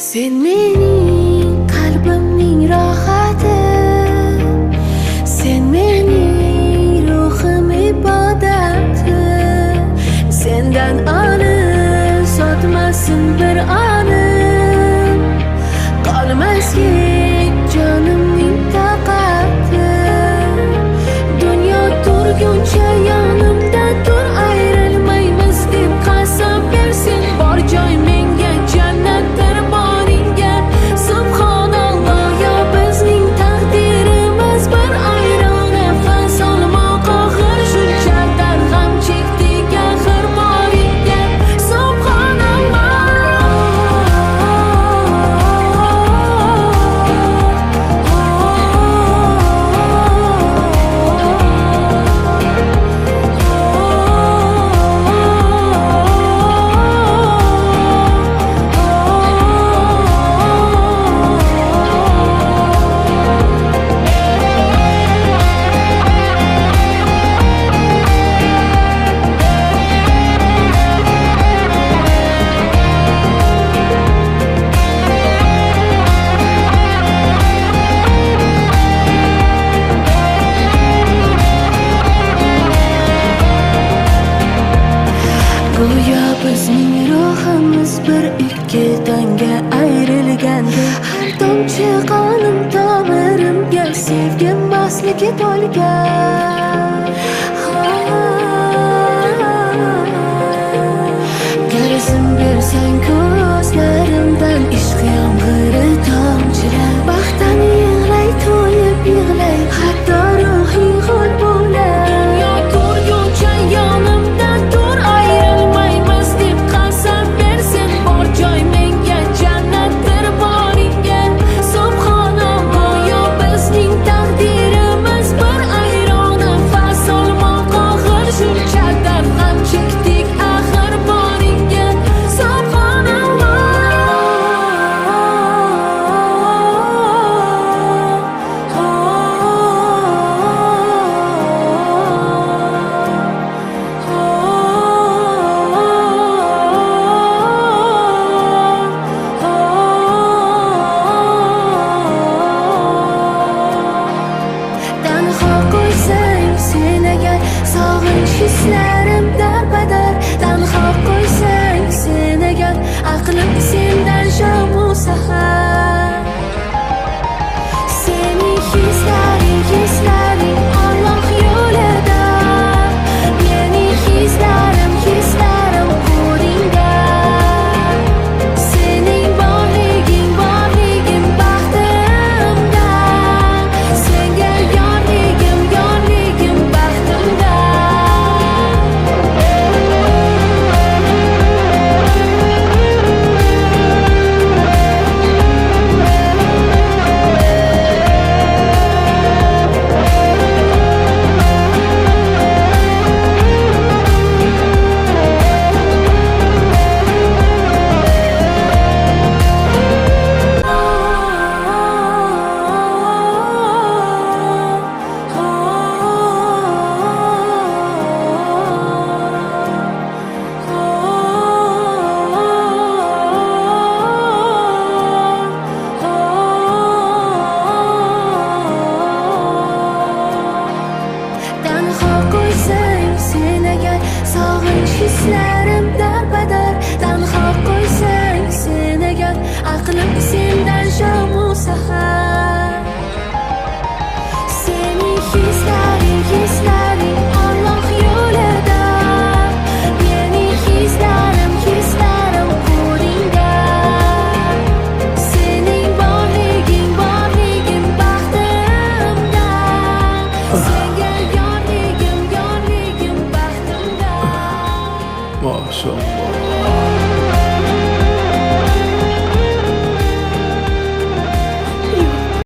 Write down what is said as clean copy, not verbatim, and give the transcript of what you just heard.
Sen mening qalbimning rohati, sen mening ruhim ibodati. Sendan ani sotmasin bir anim, qolmaslik jonimning taqati. Dunyo turguncha yonimda tur, ayrilmaymiz deb qasam bersin. Bor joy menga jannatdir boringga. Subhanalloh, yo bizning taqdirimiz bir ayrona fasol moqohir. Shuncha darg'am chekdik axir boringga. Go'yo bizning ruhimiz bir ikki tanga ayrilganda, har tomchi qonim tomirimga sevgim mosligi to'lgan. Garizim bersang ko'zlarimdan ishq yomg'iri tomchilar. Baxtdan yig'lay, to'yib yig'lay, hatto ruhing ho'l bo'lar. Dunyo turguncha yonimda tur, ayrilmaymiz deb qasam bersin. Bor joy menga jannatdir boringga. Subhanalloh, yo bizning taqdirimiz bir ayrona fasol moqohir. Shuncha darg'am chekdik axir boringga. Tanho qo'ysang sen agar, sog'inch hislarim darbadar. Tanho qo'ysang sen agar, aqlim sendan shamu sahar. Sening hislaring Alloh yo'lida, mening hislarim qo'lingda. Sening borliging baxtimda, senga yorligim baxtimda. Tanho qo'ysang sen agar, sog'inch hislarim darbadar. Tanho qo'ysang sen agar, aqlim sendan shamu sahar. Sening hislaring Alloh yo'lida, mening hislarim qo'lingda. Sening borliging baxtimda, senga yorligim baxtimda. Maşallah.